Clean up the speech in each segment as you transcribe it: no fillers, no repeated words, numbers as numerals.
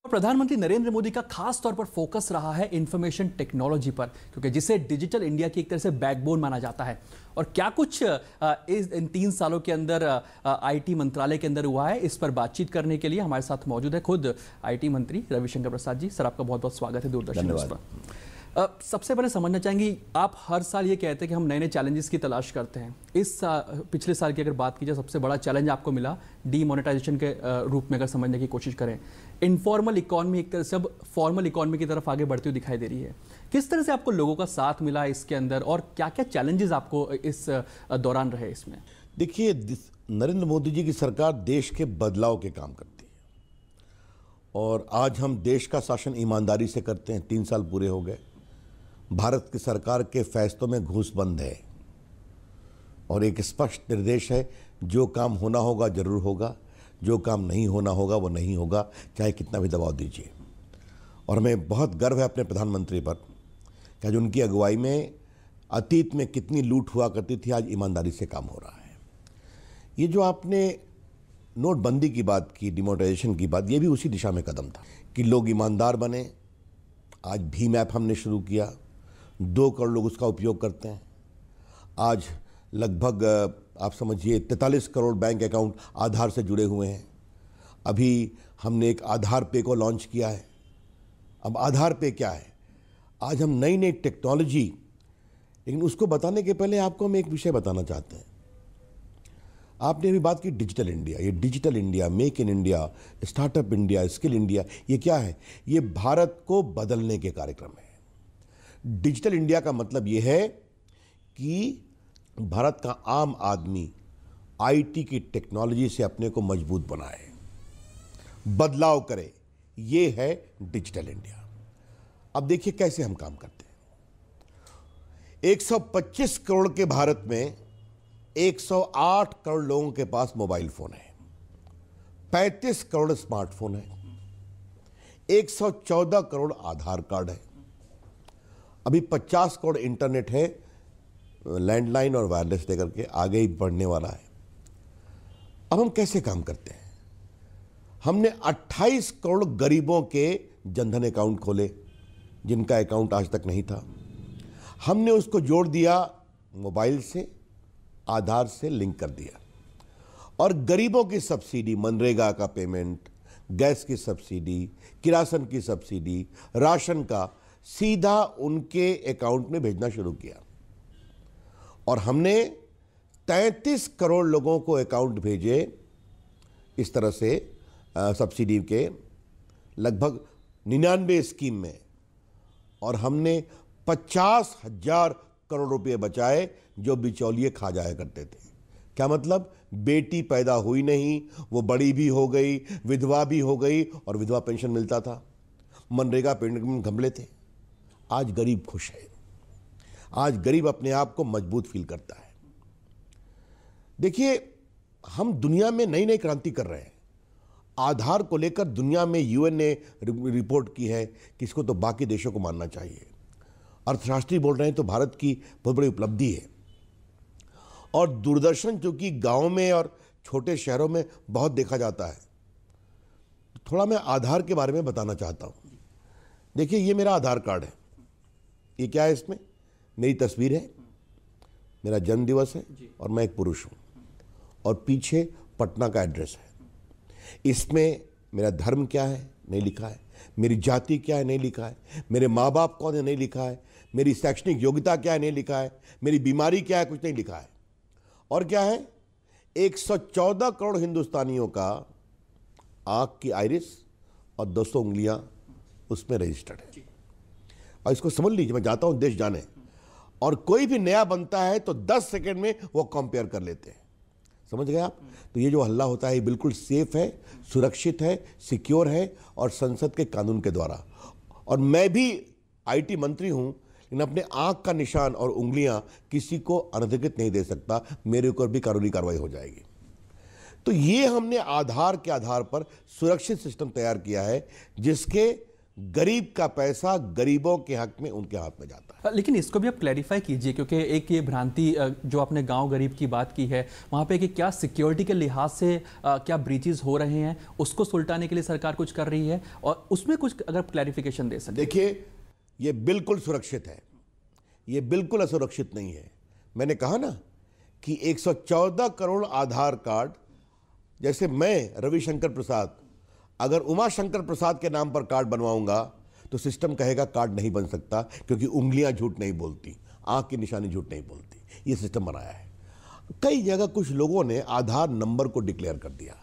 प्रधानमंत्री नरेंद्र मोदी का खास तौर पर फोकस रहा है इंफॉर्मेशन टेक्नोलॉजी पर, क्योंकि जिसे डिजिटल इंडिया की एक तरह से बैकबोन माना जाता है। और क्या कुछ इन 3 सालों के अंदर आईटी मंत्रालय के अंदर हुआ है, इस पर बातचीत करने के लिए हमारे साथ मौजूद है खुद आईटी मंत्री रविशंकर प्रसाद जी। सर, आपका बहुत बहुत स्वागत है दूरदर्शन न्यूज़ पर। सबसे पहले समझना चाहेंगे, आप हर साल ये कहते हैं कि हम नए नए चैलेंजेस की तलाश करते हैं। इस पिछले साल की अगर बात की जाए, सबसे बड़ा चैलेंज आपको मिला डीमोनेटाइजेशन के रूप में अगर समझने की कोशिश करें। इनफॉर्मल इकॉनमी एक तरह से अब फॉर्मल इकॉनमी की तरफ आगे बढ़ती हुई दिखाई दे रही है। किस तरह से आपको लोगों का साथ मिला इसके अंदर, और क्या क्या चैलेंजेस आपको इस दौरान रहे इसमें? देखिए, नरेंद्र मोदी जी की सरकार देश के बदलाव के काम करती है, और आज हम देश का शासन ईमानदारी से करते हैं। 3 साल पूरे हो गए। भारत की सरकार के फैसलों में घूस बंद है और एक स्पष्ट निर्देश है, जो काम होना होगा जरूर होगा, जो काम नहीं होना होगा वो नहीं होगा, चाहे कितना भी दबाव दीजिए। और हमें बहुत गर्व है अपने प्रधानमंत्री पर कि आज उनकी अगुवाई में अतीत में कितनी लूट हुआ करती थी, आज ईमानदारी से काम हो रहा है। ये जो आपने नोटबंदी की बात की, डिमोनेटाइजेशन की बात, ये भी उसी दिशा में कदम था कि लोग ईमानदार बने। आज भीम ऐप हमने शुरू किया, 2 करोड़ लोग उसका उपयोग करते हैं। आज लगभग आप समझिए 43 करोड़ बैंक अकाउंट आधार से जुड़े हुए हैं। अभी हमने एक आधार पे को लॉन्च किया है। अब आधार पे क्या है, आज हम नई नई टेक्नोलॉजी, लेकिन उसको बताने के पहले आपको हम एक विषय बताना चाहते हैं। आपने अभी बात की डिजिटल इंडिया। ये digital India, make in India, startup India, skill India, ये क्या है? ये भारत को बदलने के कार्यक्रम है। डिजिटल इंडिया का मतलब ये है कि भारत का आम आदमी आईटी की टेक्नोलॉजी से अपने को मजबूत बनाए, बदलाव करे। ये है डिजिटल इंडिया। अब देखिए कैसे हम काम करते हैं। 125 करोड़ के भारत में 108 करोड़ लोगों के पास मोबाइल फोन है, 35 करोड़ स्मार्टफोन है, 114 करोड़ आधार कार्ड है, अभी 50 करोड़ इंटरनेट है, लैंडलाइन और वायरलेस लेकर के आगे ही बढ़ने वाला है। अब हम कैसे काम करते हैं? हमने 28 करोड़ गरीबों के जनधन अकाउंट खोले, जिनका अकाउंट आज तक नहीं था। हमने उसको जोड़ दिया, मोबाइल से आधार से लिंक कर दिया, और गरीबों की सब्सिडी, मनरेगा का पेमेंट, गैस की सब्सिडी, किरासन की सब्सिडी, राशन का सीधा उनके अकाउंट में भेजना शुरू किया। और हमने 33 करोड़ लोगों को अकाउंट भेजे इस तरह से सब्सिडी के, लगभग 99 स्कीम में, और हमने 50,000 करोड़ रुपए बचाए जो बिचौलिए खा जाया करते थे। क्या मतलब? बेटी पैदा हुई नहीं, वो बड़ी भी हो गई, विधवा भी हो गई, और विधवा पेंशन मिलता था, मनरेगा पेमेंट घपले थे। आज गरीब खुश है, आज गरीब अपने आप को मजबूत फील करता है। देखिए, हम दुनिया में नई नई क्रांति कर रहे हैं। आधार को लेकर दुनिया में यूएन ने रिपोर्ट की है कि इसको तो बाकी देशों को मानना चाहिए। अर्थशास्त्री बोल रहे हैं तो भारत की बहुत बड़ी उपलब्धि है। और दूरदर्शन चूंकि गांव में और छोटे शहरों में बहुत देखा जाता है, थोड़ा मैं आधार के बारे में बताना चाहता हूं। देखिए, ये मेरा आधार कार्ड है। ये क्या है? इसमें मेरी तस्वीर है, मेरा जन्म दिवस है, और मैं एक पुरुष हूं, और पीछे पटना का एड्रेस है। इसमें मेरा धर्म क्या है नहीं लिखा है, मेरी जाति क्या है नहीं लिखा है, मेरे माँ बाप कौन है नहीं लिखा है, मेरी शैक्षणिक योग्यता क्या है नहीं लिखा है, मेरी बीमारी क्या है कुछ नहीं लिखा है। और क्या है? 114 करोड़ हिंदुस्तानियों का आंख की आइरिस और 200 उंगलियां उसमें रजिस्टर्ड है। और इसको समझ लीजिए, मैं जाता हूं देश जाने, और कोई भी नया बनता है तो 10 सेकंड में वो कंपेयर कर लेते हैं। समझ गए आप? तो ये जो हल्ला होता है ये बिल्कुल सेफ है, सुरक्षित है, सिक्योर है, और संसद के कानून के द्वारा। और मैं भी आईटी मंत्री हूं, लेकिन अपने आंख का निशान और उंगलियां किसी को अनधिकृत नहीं दे सकता, मेरे ऊपर भी कानूनी कार्रवाई हो जाएगी। तो ये हमने आधार के आधार पर सुरक्षित सिस्टम तैयार किया है, जिसके गरीब का पैसा गरीबों के हक में उनके हाथ में जाता है। लेकिन इसको भी आप क्लैरिफाई कीजिए, क्योंकि एक ये भ्रांति जो आपने गांव गरीब की बात की है, वहां पे कि क्या सिक्योरिटी के लिहाज से क्या ब्रीचेस हो रहे हैं, उसको सुलटाने के लिए सरकार कुछ कर रही है, और उसमें कुछ अगर क्लैरिफिकेशन दे सके। देखिए, ये बिल्कुल सुरक्षित है, ये बिल्कुल असुरक्षित नहीं है। मैंने कहा ना कि 114 करोड़ आधार कार्ड, जैसे मैं रविशंकर प्रसाद अगर उमा शंकर प्रसाद के नाम पर कार्ड बनवाऊंगा तो सिस्टम कहेगा कार्ड नहीं बन सकता, क्योंकि उंगलियां झूठ नहीं बोलती, आंख की निशानी झूठ नहीं बोलती। ये सिस्टम बनाया है। कई जगह कुछ लोगों ने आधार नंबर को डिक्लेयर कर दिया,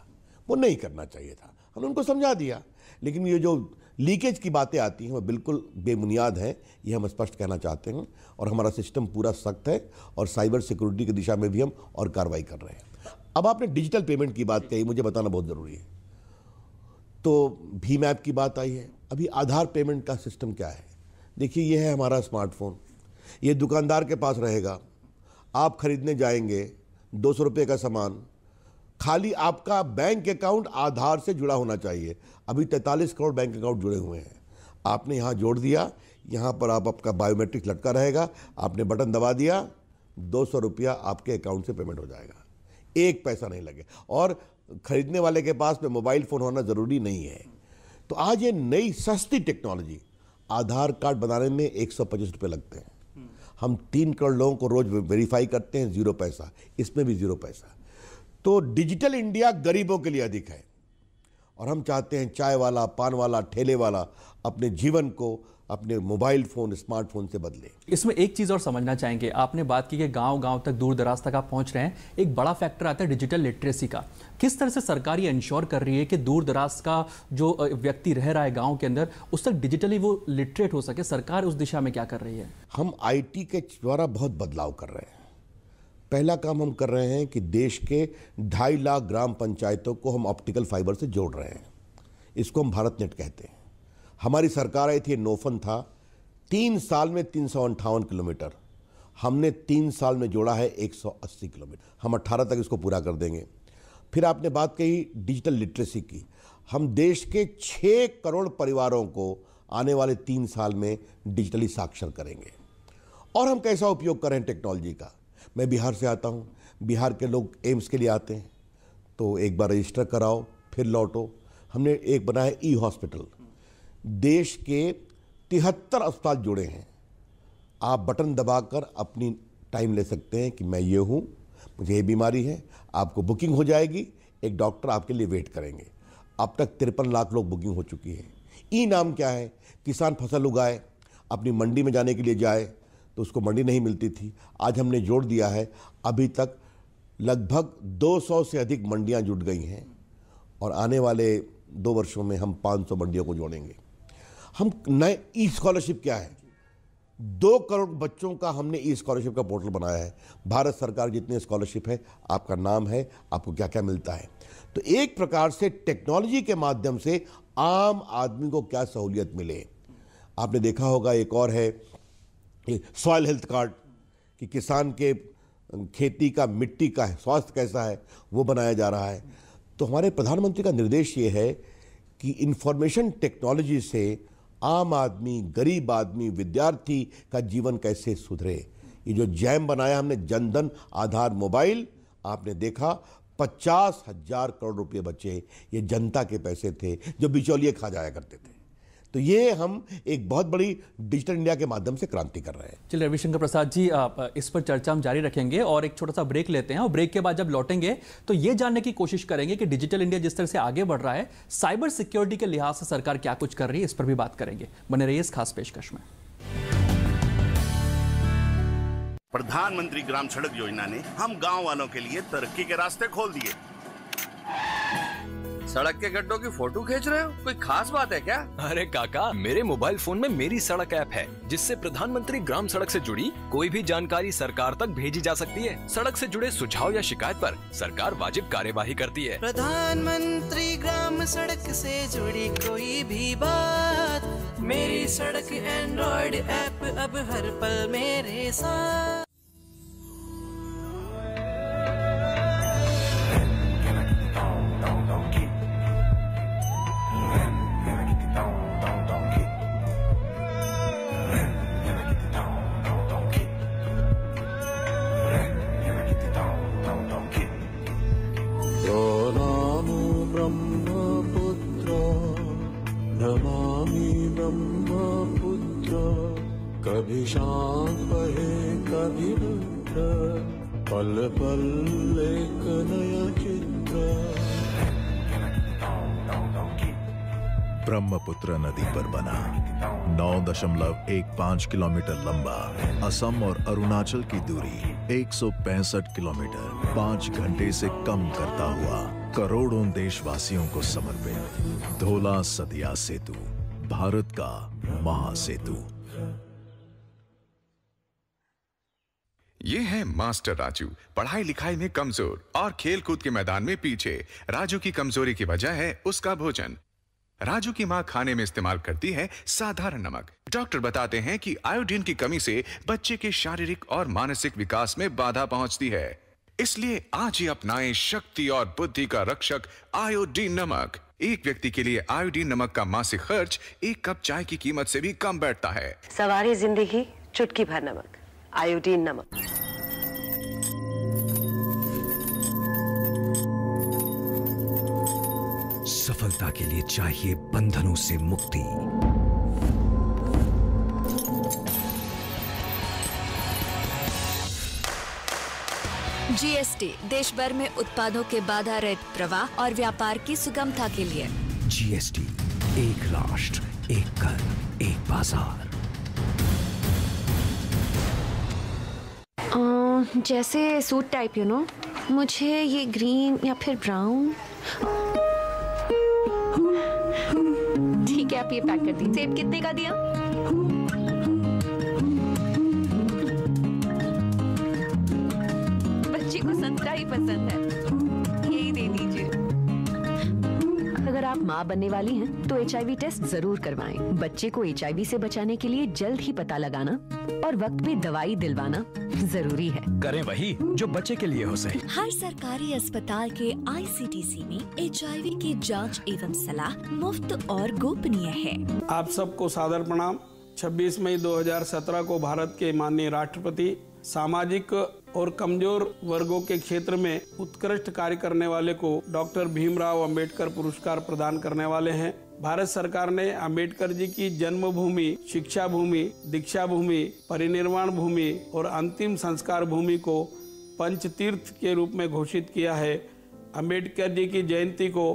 वो नहीं करना चाहिए था, हमने उनको समझा दिया। लेकिन ये जो लीकेज की बातें आती हैं वो बिल्कुल बेबुनियाद हैं, ये हम स्पष्ट कहना चाहते हैं। और हमारा सिस्टम पूरा सख्त है और साइबर सिक्योरिटी की दिशा में भी हम और कार्रवाई कर रहे हैं। अब आपने डिजिटल पेमेंट की बात कही, मुझे बताना बहुत ज़रूरी है। तो भीम ऐप की बात आई है। अभी आधार पेमेंट का सिस्टम क्या है? देखिए, ये है हमारा स्मार्टफोन, ये दुकानदार के पास रहेगा। आप खरीदने जाएंगे 200 रुपये का सामान, खाली आपका बैंक अकाउंट आधार से जुड़ा होना चाहिए। अभी 43 करोड़ बैंक अकाउंट जुड़े हुए हैं। आपने यहाँ जोड़ दिया, यहाँ पर आपका बायोमेट्रिक लटका रहेगा, आपने बटन दबा दिया, 200 रुपया आपके अकाउंट से पेमेंट हो जाएगा, एक पैसा नहीं लगे। और खरीदने वाले के पास में मोबाइल फ़ोन होना ज़रूरी नहीं है। तो आज ये नई सस्ती टेक्नोलॉजी, आधार कार्ड बनाने में 125 रुपये लगते हैं। हम 3 करोड़ लोगों को रोज़ वेरीफाई करते हैं, 0 पैसा, इसमें भी 0 पैसा। तो डिजिटल इंडिया गरीबों के लिए अधिक है, और हम चाहते हैं चाय वाला, पान वाला, ठेले वाला अपने जीवन को अपने मोबाइल फ़ोन, स्मार्टफोन से बदले। इसमें एक चीज़ और समझना चाहेंगे, आपने बात की कि गांव-गांव तक, दूर दराज तक आप पहुंच रहे हैं। एक बड़ा फैक्टर आता है डिजिटल लिटरेसी का। किस तरह से सरकार ये इंश्योर कर रही है कि दूर दराज का जो व्यक्ति रह रहा है गांव के अंदर, उस तक डिजिटली वो लिटरेट हो सके? सरकार उस दिशा में क्या कर रही है? हम IT के द्वारा बहुत बदलाव कर रहे हैं। पहला काम हम कर रहे हैं कि देश के 2.5 लाख ग्राम पंचायतों को हम ऑप्टिकल फाइबर से जोड़ रहे हैं। इसको हम भारत नेट कहते हैं। हमारी सरकार आई थी, नोफन था, 3 साल में 358 किलोमीटर, हमने 3 साल में जोड़ा है 180 किलोमीटर। हम 18 तक इसको पूरा कर देंगे। फिर आपने बात कही डिजिटल लिटरेसी की। हम देश के 6 करोड़ परिवारों को आने वाले 3 साल में डिजिटली साक्षर करेंगे। और हम कैसा उपयोग करें टेक्नोलॉजी का? मैं बिहार से आता हूँ, बिहार के लोग एम्स के लिए आते हैं, तो एक बार रजिस्टर कराओ फिर लौटो। हमने एक बनाया ई-हॉस्पिटल, देश के 73 अस्पताल जुड़े हैं। आप बटन दबाकर अपनी टाइम ले सकते हैं कि मैं ये हूँ, मुझे ये बीमारी है, आपको बुकिंग हो जाएगी, एक डॉक्टर आपके लिए वेट करेंगे। अब तक 53 लाख लोग बुकिंग हो चुकी है। ई नाम क्या है? किसान फसल उगाए, अपनी मंडी में जाने के लिए जाए तो उसको मंडी नहीं मिलती थी, आज हमने जोड़ दिया है। अभी तक लगभग 200 से अधिक मंडियां जुट गई हैं, और आने वाले 2 वर्षों में हम 500 मंडियों को जोड़ेंगे। हम नए ई-स्कॉलरशिप क्या है? 2 करोड़ बच्चों का हमने ई-स्कॉलरशिप का पोर्टल बनाया है। भारत सरकार जितनी स्कॉलरशिप है, आपका नाम है, आपको क्या क्या मिलता है। तो एक प्रकार से टेक्नोलॉजी के माध्यम से आम आदमी को क्या सहूलियत मिले। आपने देखा होगा एक और है सॉइल हेल्थ कार्ड, कि किसान के खेती का, मिट्टी का स्वास्थ्य कैसा है, वो बनाया जा रहा है। तो हमारे प्रधानमंत्री का निर्देश ये है कि इंफॉर्मेशन टेक्नोलॉजी से आम आदमी, गरीब आदमी, विद्यार्थी का जीवन कैसे सुधरे। ये जो जैम बनाया हमने, जनधन आधार मोबाइल, आपने देखा 50,000 करोड़ रुपए बचे। ये जनता के पैसे थे जो बिचौलिए खा जाया करते थे। तो ये हम एक बहुत बड़ी डिजिटल इंडिया के माध्यम से क्रांति कर रहे हैं। चलिए रविशंकर प्रसाद जी, इस पर चर्चा हम जारी रखेंगे और एक छोटा सा ब्रेक लेते हैं, और ब्रेक के बाद जब लौटेंगे तो ये जानने की कोशिश करेंगे कि डिजिटल इंडिया जिस तरह से आगे बढ़ रहा है, साइबर सिक्योरिटी के लिहाज से सरकार क्या कुछ कर रही है, इस पर भी बात करेंगे। बने रहिए इस खास पेशकश में। प्रधानमंत्री ग्राम सड़क योजना ने हम गांव वालों के लिए तरक्की के रास्ते खोल दिए। सड़क के गड्ढों की फोटो खींच रहे हो? कोई खास बात है क्या? अरे काका, मेरे मोबाइल फोन में मेरी सड़क ऐप है, जिससे प्रधानमंत्री ग्राम सड़क से जुड़ी कोई भी जानकारी सरकार तक भेजी जा सकती है। सड़क से जुड़े सुझाव या शिकायत पर सरकार वाजिब कार्यवाही करती है। प्रधानमंत्री ग्राम सड़क से जुड़ी कोई भी बात, मेरी सड़क एंड्रॉइड ऐप अब हर पल मेरे साथ। नमामि ब्रह्मपुत्र, कभी शांत बहे कभी रुद्र, पल पल एक नया चित्र। ब्रह्मपुत्र नदी पर बना 9.15 किलोमीटर लंबा असम और अरुणाचल की दूरी 165 किलोमीटर 5 घंटे से कम करता हुआ करोड़ों देशवासियों को समर्पित धोला सदिया सेतु, भारत का महासेतु। ये है मास्टर राजू, पढ़ाई लिखाई में कमजोर और खेल कूद के मैदान में पीछे। राजू की कमजोरी की वजह है उसका भोजन। राजू की मां खाने में इस्तेमाल करती है साधारण नमक। डॉक्टर बताते हैं कि आयोडीन की कमी से बच्चे के शारीरिक और मानसिक विकास में बाधा पहुंचती है। इसलिए आज ही अपनाएं शक्ति और बुद्धि का रक्षक आयोडीन नमक। एक व्यक्ति के लिए आयोडीन नमक का मासिक खर्च 1 कप चाय की कीमत से भी कम बैठता है। सवारी जिंदगी चुटकी भर नमक, आयोडीन नमक। सफलता के लिए चाहिए बंधनों से मुक्ति। जीएसटी देश भर में उत्पादों के बाधा रहित प्रवाह और व्यापार की सुगमता के लिए। जीएसटी, एक राष्ट्र, एक कर, एक बाजार। जैसे सूट टाइप, यू नो, मुझे ये ग्रीन या फिर ब्राउन। ठीक है, आप ये पैक कर दीजिए। सेब कितने का दिया? बच्ची को संतरा ही पसंद है, यही दे दीजिए। अगर आप माँ बनने वाली हैं, तो HIV टेस्ट जरूर करवाएं। बच्चे को HIV से बचाने के लिए जल्द ही पता लगाना और वक्त पे दवाई दिलवाना जरूरी है। करें वही जो बच्चे के लिए हो सके। हर सरकारी अस्पताल के ICTC में HIV की जांच एवं सलाह मुफ्त और गोपनीय है। आप सबको सादर प्रणाम। 26 मई 2017 को भारत के माननीय राष्ट्रपति सामाजिक और कमजोर वर्गों के क्षेत्र में उत्कृष्ट कार्य करने वाले को डॉक्टर भीमराव अंबेडकर पुरस्कार प्रदान करने वाले हैं। भारत सरकार ने अंबेडकर जी की जन्मभूमि, शिक्षा भूमि, दीक्षा भूमि, परिनिर्वाण भूमि और अंतिम संस्कार भूमि को पंचतीर्थ के रूप में घोषित किया है। अंबेडकर जी की जयंती को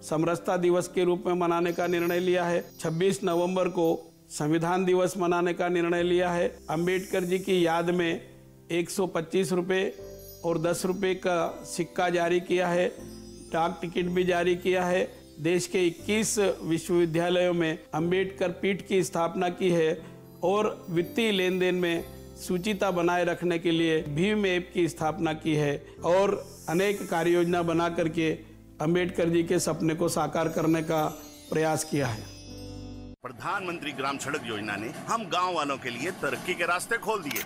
समरसता दिवस के रूप में मनाने का निर्णय लिया है। 26 नवंबर को संविधान दिवस मनाने का निर्णय लिया है। अंबेडकर जी की याद में 125 रुपये और 10 रुपये का सिक्का जारी किया है। डाक टिकट भी जारी किया है। देश के 21 विश्वविद्यालयों में अंबेडकर पीठ की स्थापना की है और वित्तीय लेन देन में सूचिता बनाए रखने के लिए भीम ऐप की स्थापना की है और अनेक कार्य योजना बना करके अंबेडकर जी के सपने को साकार करने का प्रयास किया है। प्रधानमंत्री ग्राम सड़क योजना ने हम गांव वालों के लिए तरक्की के रास्ते खोल दिए।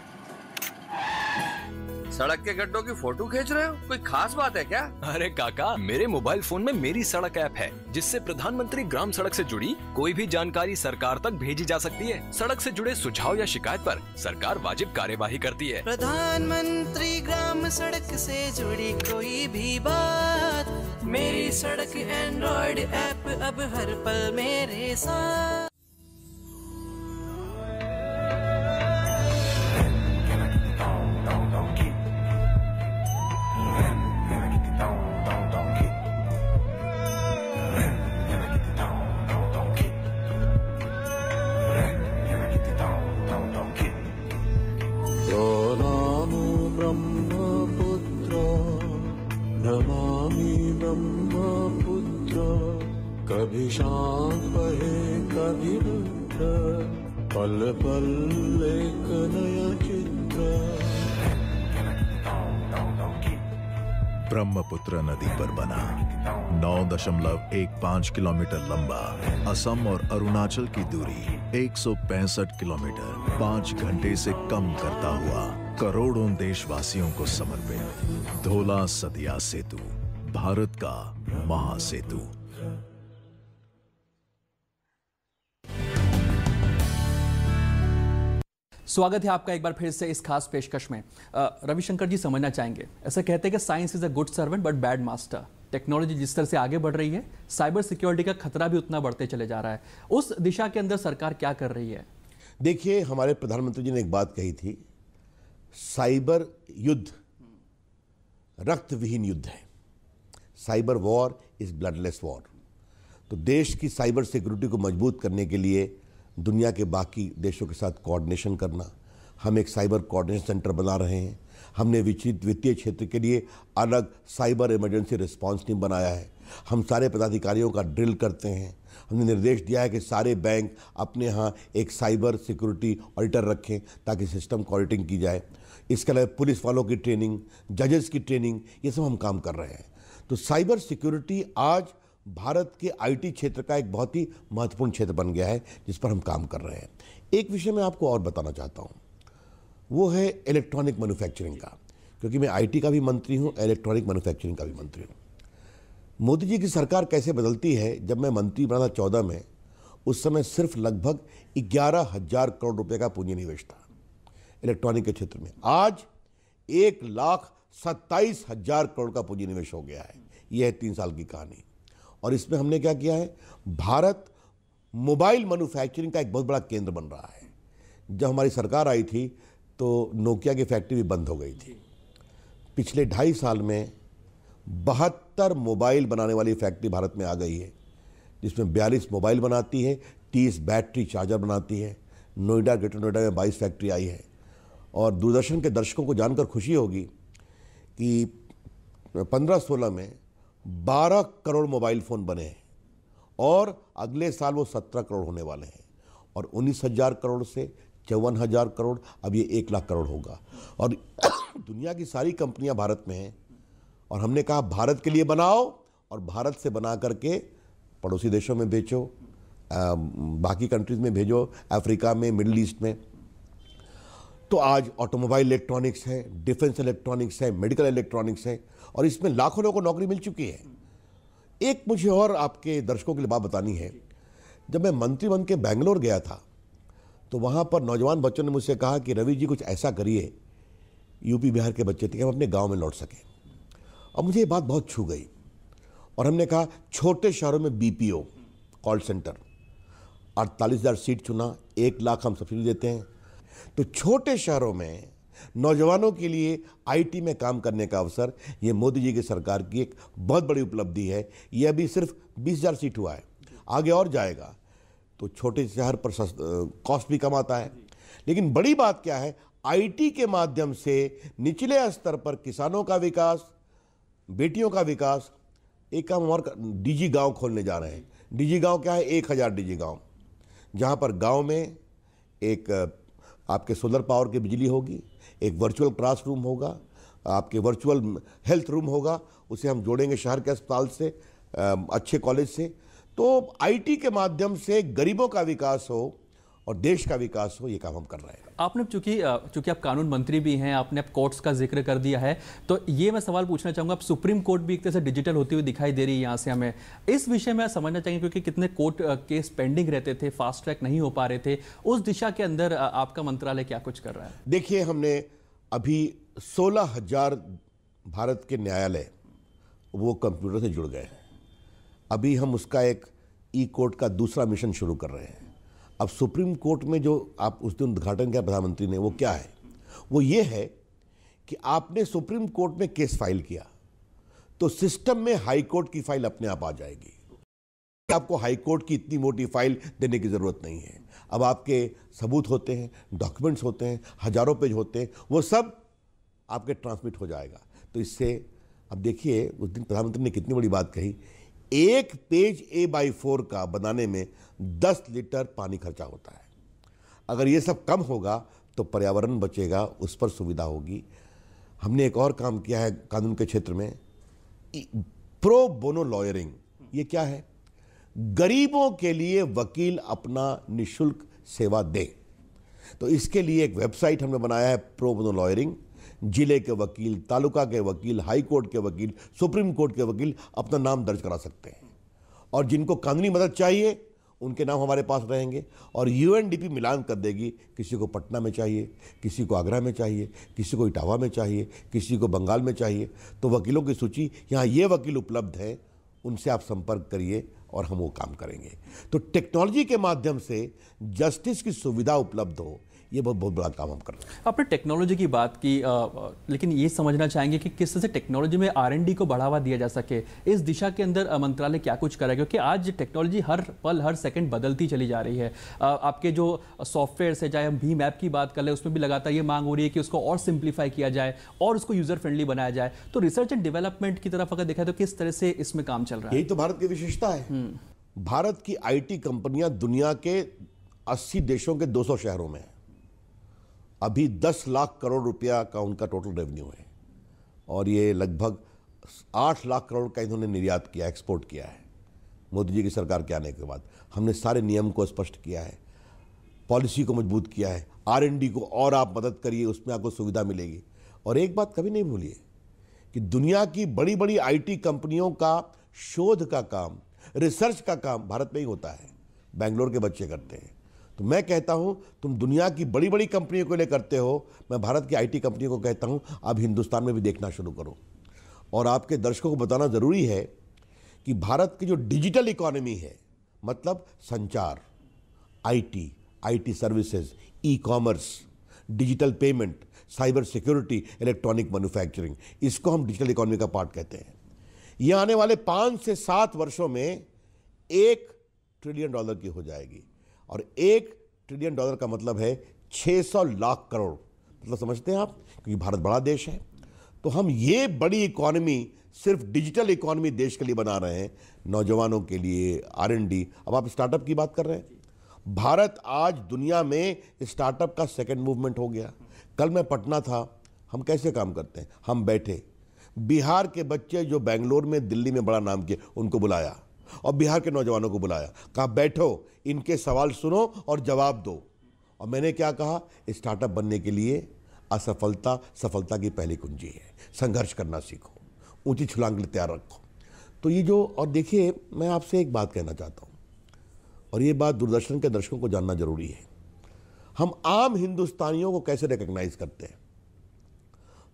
सड़क के गड्ढों की फोटो खींच रहे हो, कोई खास बात है क्या? अरे काका, मेरे मोबाइल फोन में मेरी सड़क ऐप है, जिससे प्रधानमंत्री ग्राम सड़क से जुड़ी कोई भी जानकारी सरकार तक भेजी जा सकती है। सड़क से जुड़े सुझाव या शिकायत पर सरकार वाजिब कार्यवाही करती है। प्रधानमंत्री ग्राम सड़क से जुड़ी कोई भी बात, मेरी सड़क एंड्रॉइड ऐप अब हर पल मेरे साथ। नमामि ब्रह्मपुत्र, कभी शांत बहे कभी रुद्र, पल पल एक नया चित्र। ब्रह्मपुत्र नदी पर बना 9.15 किलोमीटर लंबा असम और अरुणाचल की दूरी 165 किलोमीटर 5 घंटे से कम करता हुआ करोड़ों देशवासियों को समर्पित धोला सदिया सेतु, भारत का महासेतु। स्वागत है आपका एक बार फिर से इस खास पेशकश में। रविशंकर जी समझना चाहेंगे, ऐसा कहते हैं कि science is a good servant but bad master. Technology जिस तरह से आगे बढ़ रही है, साइबर सिक्योरिटी का खतरा भी उतना बढ़ते चले जा रहा है। उस दिशा के अंदर सरकार क्या कर रही है? देखिए, हमारे प्रधानमंत्री जी ने एक बात कही थी, साइबर युद्ध रक्त विहीन युद्ध है। Cyber war is bloodless war. तो देश की साइबर सिक्योरिटी को मजबूत करने के लिए दुनिया के बाकी देशों के साथ कोऑर्डिनेशन करना, हम एक साइबर कोऑर्डिनेशन सेंटर बना रहे हैं। हमने वित्तीय क्षेत्र के लिए अलग साइबर इमरजेंसी रिस्पांस टीम बनाया है। हम सारे पदाधिकारियों का ड्रिल करते हैं। हमने निर्देश दिया है कि सारे बैंक अपने यहाँ एक साइबर सिक्योरिटी ऑडिटर रखें ताकि सिस्टम को ऑडिटिंग की जाए। इसके अलावा पुलिस वालों की ट्रेनिंग, जजेस की ट्रेनिंग, ये सब हम काम कर रहे हैं। तो साइबर सिक्योरिटी आज भारत के आईटी क्षेत्र का एक बहुत ही महत्वपूर्ण क्षेत्र बन गया है जिस पर हम काम कर रहे हैं। एक विषय मैं आपको और बताना चाहता हूँ, वो है इलेक्ट्रॉनिक मैन्युफैक्चरिंग का, क्योंकि मैं आईटी का भी मंत्री हूँ, इलेक्ट्रॉनिक मैन्युफैक्चरिंग का भी मंत्री हूँ। मोदी जी की सरकार कैसे बदलती है, जब मैं मंत्री बना था 14 में, उस समय सिर्फ लगभग 11,000 करोड़ रुपए का पूंजी निवेश था इलेक्ट्रॉनिक के क्षेत्र में। आज 1,27,000 करोड़ का पूंजी निवेश हो गया है। यह है 3 साल की कहानी। और इसमें हमने क्या किया है, भारत मोबाइल मैन्युफैक्चरिंग का एक बहुत बड़ा केंद्र बन रहा है। जब हमारी सरकार आई थी तो नोकिया की फैक्ट्री भी बंद हो गई थी। पिछले 2.5 साल में 72 मोबाइल बनाने वाली फैक्ट्री भारत में आ गई है, जिसमें 42 मोबाइल बनाती है, 30 बैटरी चार्जर बनाती है। नोएडा, ग्रेटर नोएडा में 22 फैक्ट्री आई है। और दूरदर्शन के दर्शकों को जानकर खुशी होगी कि 15-16 में 12 करोड़ मोबाइल फ़ोन बने हैं और अगले साल वो 17 करोड़ होने वाले हैं। और 19,000 करोड़ से 54,000 करोड़, अब ये 1 लाख करोड़ होगा। और दुनिया की सारी कंपनियां भारत में हैं और हमने कहा भारत के लिए बनाओ और भारत से बना करके पड़ोसी देशों में बेचो, बाकी कंट्रीज़ में भेजो, अफ्रीका में, मिडिल ईस्ट में। तो आज ऑटोमोबाइल इलेक्ट्रॉनिक्स है, डिफेंस इलेक्ट्रॉनिक्स है, मेडिकल इलेक्ट्रॉनिक्स है और इसमें लाखों लोगों को नौकरी मिल चुकी है। एक मुझे और आपके दर्शकों के लिए बात बतानी है। जब मैं मंत्री बन के बेंगलोर गया था तो वहाँ पर नौजवान बच्चों ने मुझसे कहा कि रवि जी कुछ ऐसा करिए, यूपी बिहार के बच्चे थे, कि हम अपने गाँव में लौट सकें। और मुझे ये बात बहुत छू गई और हमने कहा छोटे शहरों में BPO कॉल सेंटर 48,000 सीट चुना, 1 लाख हम सब्सिडी देते हैं। तो छोटे शहरों में नौजवानों के लिए आईटी में काम करने का अवसर, ये मोदी जी की सरकार की एक बहुत बड़ी उपलब्धि है। ये अभी सिर्फ 20,000 सीट हुआ है, आगे और जाएगा। तो छोटे शहर पर कॉस्ट भी कम आता है। लेकिन बड़ी बात क्या है, आईटी के माध्यम से निचले स्तर पर किसानों का विकास, बेटियों का विकास। एक काम और DG गांव खोलने जा रहे हैं। DG गांव क्या है, 1,000 DG गांव, जहां पर गांव में एक आपके सोलर पावर की बिजली होगी, एक वर्चुअल क्लास रूम होगा, आपके वर्चुअल हेल्थ रूम होगा, उसे हम जोड़ेंगे शहर के अस्पताल से, अच्छे कॉलेज से। तो आईटी के माध्यम से गरीबों का विकास हो और देश का विकास हो, ये काम हम कर रहे हैं। आपने चूंकि आप कानून मंत्री भी हैं, आपने अब कोर्ट्स का जिक्र कर दिया है, तो ये मैं सवाल पूछना चाहूँगा, अब सुप्रीम कोर्ट भी एक तरह से डिजिटल होती हुई दिखाई दे रही है यहाँ से हमें। इस विषय में समझना चाहिए, क्योंकि कितने कोर्ट केस पेंडिंग रहते थे, फास्ट ट्रैक नहीं हो पा रहे थे। उस दिशा के अंदर आपका मंत्रालय क्या कुछ कर रहा है? देखिए, हमने अभी 16,000 भारत के न्यायालय वो कंप्यूटर से जुड़ गए हैं। अभी हम उसका एक ई-कोर्ट का दूसरा मिशन शुरू कर रहे हैं। अब सुप्रीम कोर्ट में जो आप उस दिन उद्घाटन किया प्रधानमंत्री ने, वो क्या है, वो ये है कि आपने सुप्रीम कोर्ट में केस फाइल किया तो सिस्टम में हाई कोर्ट की फाइल अपने आप आ जाएगी। आपको हाई कोर्ट की इतनी मोटी फाइल देने की ज़रूरत नहीं है। अब आपके सबूत होते हैं, डॉक्यूमेंट्स होते हैं, हजारों पेज होते हैं, वो सब आपके ट्रांसमिट हो जाएगा। तो इससे अब देखिए, उस दिन प्रधानमंत्री ने कितनी बड़ी बात कही, एक पेज A/4 का बनाने में 10 लीटर पानी खर्चा होता है। अगर ये सब कम होगा तो पर्यावरण बचेगा, उस पर सुविधा होगी। हमने एक और काम किया है कानून के क्षेत्र में, प्रो बोनो लॉयरिंग। ये क्या है, गरीबों के लिए वकील अपना निःशुल्क सेवा दे। तो इसके लिए एक वेबसाइट हमने बनाया है, प्रो बोनो लॉयरिंग। जिले के वकील, तालुका के वकील, हाई कोर्ट के वकील, सुप्रीम कोर्ट के वकील अपना नाम दर्ज करा सकते हैं। और जिनको कानूनी मदद चाहिए उनके नाम हमारे पास रहेंगे और यूएनडीपी मिलान कर देगी, किसी को पटना में चाहिए, किसी को आगरा में चाहिए, किसी को इटावा में चाहिए, किसी को बंगाल में चाहिए। तो वकीलों की सूची, यहाँ ये वकील उपलब्ध है, उनसे आप संपर्क करिए और हम वो काम करेंगे। तो टेक्नोलॉजी के माध्यम से जस्टिस की सुविधा उपलब्ध हो, ये बहुत बड़ा काम हम कर रहे हैं। आपने टेक्नोलॉजी की बात की, लेकिन ये समझना चाहेंगे कि किस तरह से टेक्नोलॉजी में R&D को बढ़ावा दिया जा सके, इस दिशा के अंदर मंत्रालय क्या कुछ करेगा? क्योंकि आज टेक्नोलॉजी हर पल हर सेकंड बदलती चली जा रही है। आपके जो सॉफ्टवेयर है, चाहे हम भीम ऐप की बात कर ले, उसमें भी लगातार ये मांग हो रही है कि उसको और सिंप्लीफाई किया जाए और उसको यूजर फ्रेंडली बनाया जाए। तो रिसर्च एंड डेवलपमेंट की तरफ अगर देखा तो किस तरह से इसमें काम चल रहा है? यही तो भारत की विशेषता है। भारत की IT कंपनियां दुनिया के 80 देशों के 200 शहरों में है। अभी 10 लाख करोड़ रुपया का उनका टोटल रेवेन्यू है और ये लगभग 8 लाख करोड़ का इन्होंने निर्यात किया, एक्सपोर्ट किया है। मोदी जी की सरकार के आने के बाद हमने सारे नियम को स्पष्ट किया है, पॉलिसी को मजबूत किया है। R&D को और आप मदद करिए, उसमें आपको सुविधा मिलेगी। और एक बात कभी नहीं भूलिए कि दुनिया की बड़ी बड़ी IT कंपनियों का शोध का काम, रिसर्च का काम भारत में ही होता है, बेंगलोर के बच्चे करते हैं। तो मैं कहता हूं, तुम दुनिया की बड़ी बड़ी कंपनियों को लिए करते हो, मैं भारत की IT कंपनियों को कहता हूं अब हिंदुस्तान में भी देखना शुरू करो। और आपके दर्शकों को बताना ज़रूरी है कि भारत की जो डिजिटल इकोनॉमी है, मतलब संचार, IT services, ecommerce, digital payment, cyber security, electronic manufacturing, इसको हम डिजिटल इकोनॉमी का पार्ट कहते हैं। ये आने वाले 5 से 7 वर्षों में $1 ट्रिलियन की हो जाएगी। और $1 ट्रिलियन का मतलब है 600 लाख करोड़, मतलब समझते हैं आप, क्योंकि भारत बड़ा देश है। तो हम ये बड़ी इकोनॉमी सिर्फ डिजिटल इकोनॉमी देश के लिए बना रहे हैं, नौजवानों के लिए, R&D। अब आप स्टार्टअप की बात कर रहे हैं, भारत आज दुनिया में स्टार्टअप का सेकंड मूवमेंट हो गया। कल मैं पटना था, हम कैसे काम करते हैं, हम बैठे, बिहार के बच्चे जो बेंगलोर में, दिल्ली में बड़ा नाम किए, उनको बुलाया और बिहार के नौजवानों को बुलाया, कहा बैठो, इनके सवाल सुनो और जवाब दो। और मैंने क्या कहा, स्टार्टअप बनने के लिए असफलता सफलता की पहली कुंजी है, संघर्ष करना सीखो, ऊंची छलांग के लिए तैयार रखो। तो ये जो, और देखिए मैं आपसे एक बात कहना चाहता हूँ, और ये बात दूरदर्शन के दर्शकों को जानना जरूरी है, हम आम हिंदुस्तानियों को कैसे रिकॉग्नाइज करते हैं।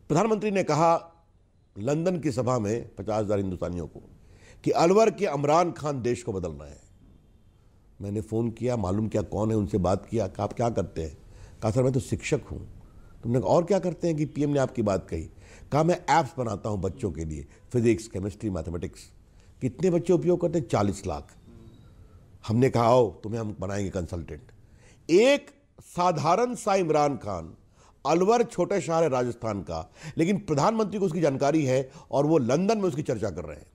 प्रधानमंत्री ने कहा लंदन की सभा में 50,000 हिंदुस्तानियों को कि अलवर के इमरान खान देश को बदल रहे हैं। मैंने फ़ोन किया, मालूम किया कौन है, उनसे बात किया, कहा आप क्या करते हैं? कहा सर मैं तो शिक्षक हूँ। तुमने कहा और क्या करते हैं कि PM ने आपकी बात कही? कहा मैं ऐप्स बनाता हूँ बच्चों के लिए, फिजिक्स, केमिस्ट्री, मैथमेटिक्स। कितने बच्चे उपयोग करते हैं? 40 लाख। हमने कहा आओ तुम्हें हम बनाएंगे कंसल्टेंट। एक साधारण सा इमरान खान, अलवर छोटे शहर है राजस्थान का, लेकिन प्रधानमंत्री को उसकी जानकारी है और वो लंदन में उसकी चर्चा कर रहे हैं।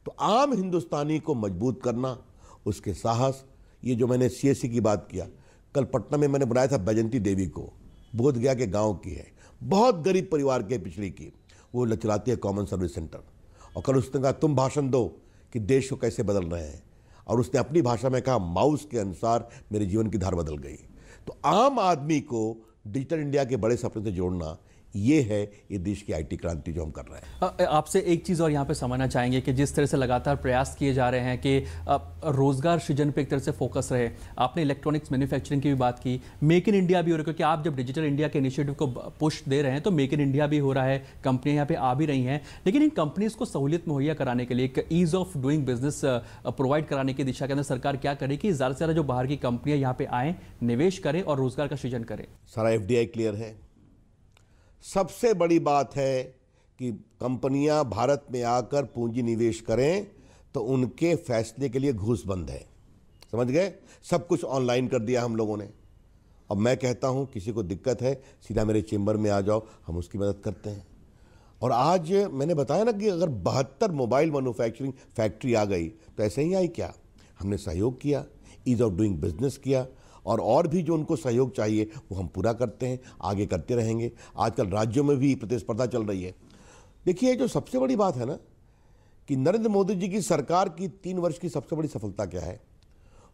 तो आम हिंदुस्तानी को मजबूत करना, उसके साहस, ये जो मैंने CSC की बात किया, कल पटना में मैंने बनाया था बैजंती देवी को, बोधगया के गांव की है, बहुत गरीब परिवार के, पिछड़ी की, वो चलाती है कॉमन सर्विस सेंटर। और कल उसने कहा तुम भाषण दो कि देश को कैसे बदल रहे हैं, और उसने अपनी भाषा में कहा माउस के अनुसार मेरे जीवन की धार बदल गई। तो आम आदमी को डिजिटल इंडिया के बड़े सपने से जोड़ना, ये है ये देश की IT क्रांति जो हम कर रहे हैं। आपसे एक चीज़ और यहाँ पे समझना चाहेंगे कि जिस तरह से लगातार प्रयास किए जा रहे हैं कि रोजगार सृजन पे एक तरह से फोकस रहे। आपने इलेक्ट्रॉनिक्स मैन्युफैक्चरिंग की भी बात की, मेक इन इंडिया भी हो रहा है, क्योंकि आप जब डिजिटल इंडिया के इनिशिएटिव को पुश दे रहे हैं तो मेक इन इंडिया भी हो रहा है, कंपनियां यहाँ पे आ भी रही हैं। लेकिन इन कंपनीज को सहूलियत मुहैया कराने के लिए, एक ease of doing business provide कराने की दिशा के अंदर सरकार क्या करे कि ज़्यादा से ज़्यादा जो बाहर की कंपनियां यहाँ पे आएँ, निवेश करें और रोजगार का सृजन करें? सारा FDI क्लियर है। सबसे बड़ी बात है कि कंपनियां भारत में आकर पूंजी निवेश करें तो उनके फैसले के लिए घूस बंद है, समझ गए? सब कुछ ऑनलाइन कर दिया हम लोगों ने। अब मैं कहता हूं किसी को दिक्कत है सीधा मेरे चेंबर में आ जाओ, हम उसकी मदद करते हैं। और आज मैंने बताया ना कि अगर 72 मोबाइल मैन्युफैक्चरिंग फैक्ट्री आ गई तो ऐसे ही आई क्या? हमने सहयोग किया, ईज ऑफ डूइंग बिजनेस किया, और भी जो उनको सहयोग चाहिए वो हम पूरा करते हैं, आगे करते रहेंगे। आजकल राज्यों में भी प्रतिस्पर्धा चल रही है। देखिए जो सबसे बड़ी बात है ना कि नरेंद्र मोदी जी की सरकार की 3 वर्ष की सबसे बड़ी सफलता क्या है?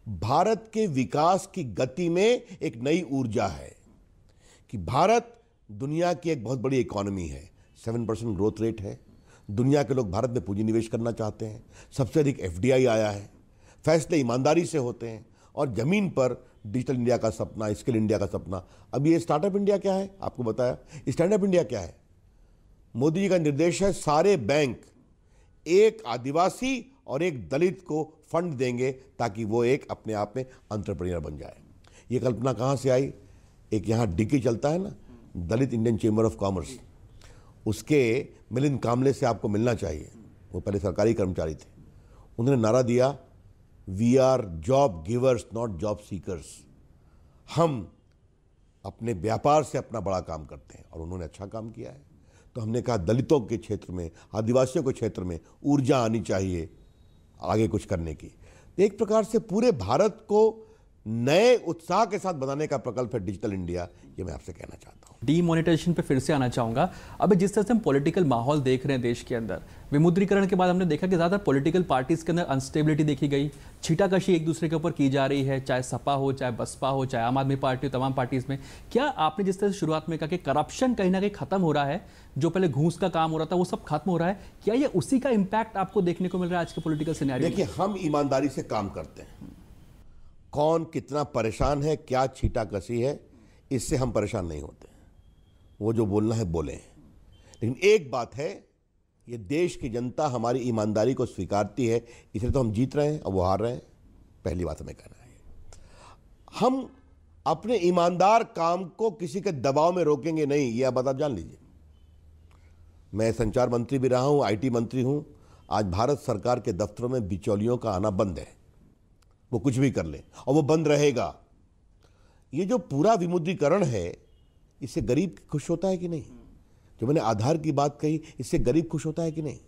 भारत के विकास की गति में एक नई ऊर्जा है कि भारत दुनिया की एक बहुत बड़ी इकोनॉमी है, 7% ग्रोथ रेट है, दुनिया के लोग भारत में पूंजी निवेश करना चाहते हैं, सबसे अधिक FDI आया है, फैसले ईमानदारी से होते हैं, और ज़मीन पर डिजिटल इंडिया का सपना, स्किल इंडिया का सपना। अब ये स्टार्टअप इंडिया क्या है, आपको बताया। स्टैंड अप इंडिया क्या है? मोदी जी का निर्देश है सारे बैंक एक आदिवासी और एक दलित को फंड देंगे ताकि वो एक अपने आप में एंटरप्रेन्योर बन जाए। ये कल्पना कहाँ से आई? एक यहाँ डिकी चलता है ना, दलित इंडियन चेंबर ऑफ कॉमर्स, उसके मिलिंद कामले से आपको मिलना चाहिए। वो पहले सरकारी कर्मचारी थे। उन्होंने नारा दिया, we are job givers not job seekers. हम अपने व्यापार से अपना बड़ा काम करते हैं, और उन्होंने अच्छा काम किया है। तो हमने कहा दलितों के क्षेत्र में, आदिवासियों के क्षेत्र में ऊर्जा आनी चाहिए आगे कुछ करने की। एक प्रकार से पूरे भारत को नए उत्साह के साथ बनाने का प्रकल्प है डिजिटल इंडिया, ये मैं आपसे कहना चाहता हूँ। डीमोनेटाइजेशन पे फिर से आना चाहूँगा। अभी जिस तरह से हम पॉलिटिकल माहौल देख रहे हैं देश के अंदर, विमुद्रीकरण के बाद हमने देखा कि ज़्यादातर पॉलिटिकल पार्टीज़ के अंदर अनस्टेबिलिटी देखी गई, छीटाकशी एक दूसरे के ऊपर की जा रही है, चाहे सपा हो, चाहे बसपा हो, चाहे आम आदमी पार्टी हो, तमाम पार्टीज़ में। क्या आपने जिस तरह से शुरुआत में कहा कि करप्शन कहीं ना कहीं खत्म हो रहा है, जो पहले घूस का काम हो रहा था वो सब खत्म हो रहा है, क्या ये उसी का इम्पैक्ट आपको देखने को मिल रहा है आज के पॉलिटिकल सिनेरियो में? देखिए, हम ईमानदारी से काम करते हैं। कौन कितना परेशान है, क्या छीटाकशी है, इससे हम परेशान नहीं होते। वो जो बोलना है बोलें। लेकिन एक बात है, ये देश की जनता हमारी ईमानदारी को स्वीकारती है, इसलिए तो हम जीत रहे हैं और वो हार रहे हैं। पहली बात हमें कहना है, हम अपने ईमानदार काम को किसी के दबाव में रोकेंगे नहीं, ये बात आप जान लीजिए। मैं संचार मंत्री भी रहा हूँ, IT मंत्री हूँ। आज भारत सरकार के दफ्तरों में बिचौलियों का आना बंद है। वो कुछ भी कर ले और वो बंद रहेगा। ये जो पूरा विमुद्रीकरण है, इससे गरीब खुश होता है कि नहीं? जो मैंने आधार की बात कही, इससे गरीब खुश होता है कि नहीं?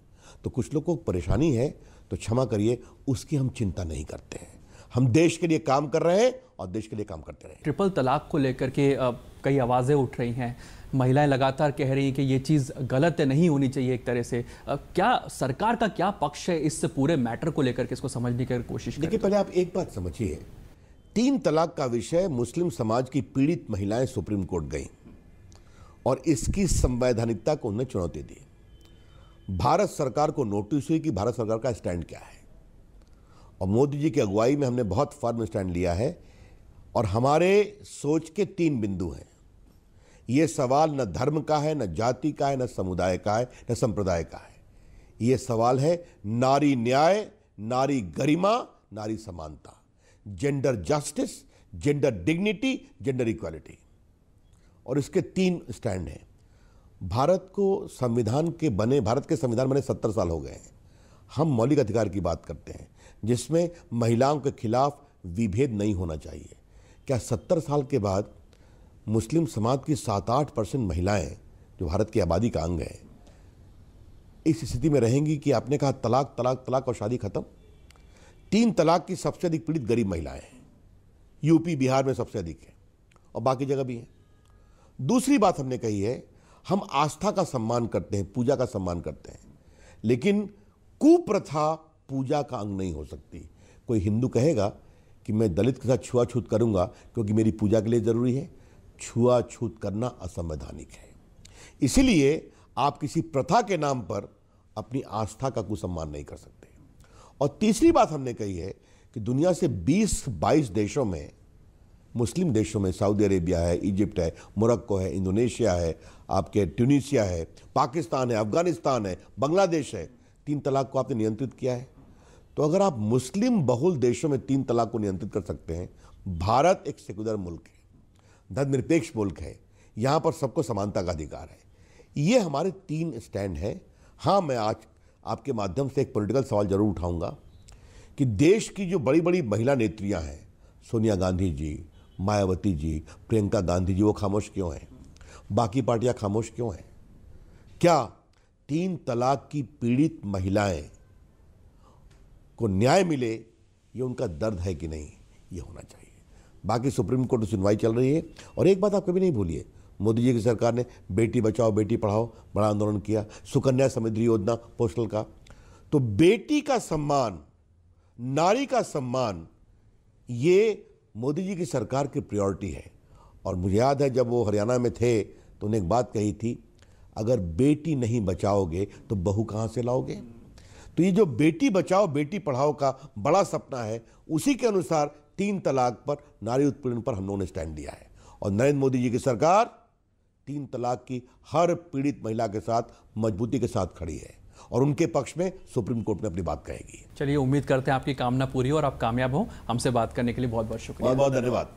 तो कुछ लोगों को परेशानी है, तो क्षमा करिए, उसकी हम चिंता नहीं करते हैं। हम देश के लिए काम कर रहे हैं और देश के लिए काम करते रहे। ट्रिपल तलाक को लेकर के कई आवाज़ें उठ रही हैं, महिलाएं लगातार कह रही हैं कि ये चीज़ गलत है, नहीं होनी चाहिए एक तरह से। क्या सरकार का क्या पक्ष है इस पूरे मैटर को लेकर के, इसको समझने की कोशिश? देखिए, पहले आप एक बात समझिए, 3 तलाक का विषय मुस्लिम समाज की पीड़ित महिलाएं सुप्रीम कोर्ट गई और इसकी संवैधानिकता को उन्हें चुनौती दी। भारत सरकार को नोटिस हुई कि भारत सरकार का स्टैंड क्या है, और मोदी जी की अगुवाई में हमने बहुत फर्म स्टैंड लिया है। और हमारे सोच के 3 बिंदु हैं। ये सवाल न धर्म का है, न जाति का है, न समुदाय का है, न संप्रदाय का है। ये सवाल है नारी न्याय, नारी गरिमा, नारी समानता, gender justice, gender dignity, gender equality. और इसके 3 स्टैंड हैं। भारत के संविधान बने 70 साल हो गए हैं। हम मौलिक अधिकार की बात करते हैं, जिसमें महिलाओं के खिलाफ विभेद नहीं होना चाहिए। क्या 70 साल के बाद मुस्लिम समाज की 7-8% महिलाएं, जो भारत की आबादी का अंग है, इस स्थिति में रहेंगी कि आपने कहा तलाक तलाक तलाक और शादी खत्म? 3 तलाक की सबसे अधिक पीड़ित गरीब महिलाएं हैं। यूपी बिहार में सबसे अधिक है और बाकी जगह भी है। दूसरी बात हमने कही है, हम आस्था का सम्मान करते हैं, पूजा का सम्मान करते हैं, लेकिन कुप्रथा पूजा का अंग नहीं हो सकती। कोई हिंदू कहेगा कि मैं दलित के साथ छुआछूत करूंगा क्योंकि मेरी पूजा के लिए जरूरी है, छुआछूत करना असंवैधानिक है। इसीलिए आप किसी प्रथा के नाम पर अपनी आस्था का कुसम्मान नहीं कर सकते। और तीसरी बात हमने कही है कि दुनिया से 20-22 देशों में, मुस्लिम देशों में, सऊदी अरेबिया है, इजिप्ट है, मोरक्को है, इंडोनेशिया है, आपके ट्यूनीशिया है, पाकिस्तान है, अफगानिस्तान है, बांग्लादेश है, 3 तलाक को आपने नियंत्रित किया है। तो अगर आप मुस्लिम बहुल देशों में 3 तलाक को नियंत्रित कर सकते हैं, भारत एक सेकुलर मुल्क है, धर्मनिरपेक्ष मुल्क है, यहाँ पर सबको समानता का अधिकार है। ये हमारे 3 स्टैंड हैं। हाँ, मैं आज आपके माध्यम से एक पॉलिटिकल सवाल जरूर उठाऊंगा कि देश की जो बड़ी बड़ी महिला नेत्रियां हैं, सोनिया गांधी जी, मायावती जी, प्रियंका गांधी जी, वो खामोश क्यों हैं? बाकी पार्टियां खामोश क्यों हैं? क्या 3 तलाक की पीड़ित महिलाएं को न्याय मिले, ये उनका दर्द है कि नहीं? ये होना चाहिए। बाकी सुप्रीम कोर्ट में सुनवाई चल रही है। और एक बात आप कभी नहीं भूलिए, मोदी जी की सरकार ने बेटी बचाओ बेटी पढ़ाओ बड़ा आंदोलन किया, सुकन्या समृद्धि योजना पोस्टल का। तो बेटी का सम्मान, नारी का सम्मान, ये मोदी जी की सरकार की प्रायोरिटी है। और मुझे याद है जब वो हरियाणा में थे तो उन्हें एक बात कही थी, अगर बेटी नहीं बचाओगे तो बहू कहाँ से लाओगे? तो ये जो बेटी बचाओ बेटी पढ़ाओ का बड़ा सपना है, उसी के अनुसार 3 तलाक पर, नारी उत्पीड़न पर हम लोगों ने स्टैंड लिया है और नरेंद्र मोदी जी की सरकार 3 तलाक की हर पीड़ित महिला के साथ मजबूती के साथ खड़ी है और उनके पक्ष में सुप्रीम कोर्ट में अपनी बात कहेगी। चलिए, उम्मीद करते हैं आपकी कामना पूरी हो और आप कामयाब हो। हमसे बात करने के लिए बहुत बहुत शुक्रिया। बहुत बहुत धन्यवाद।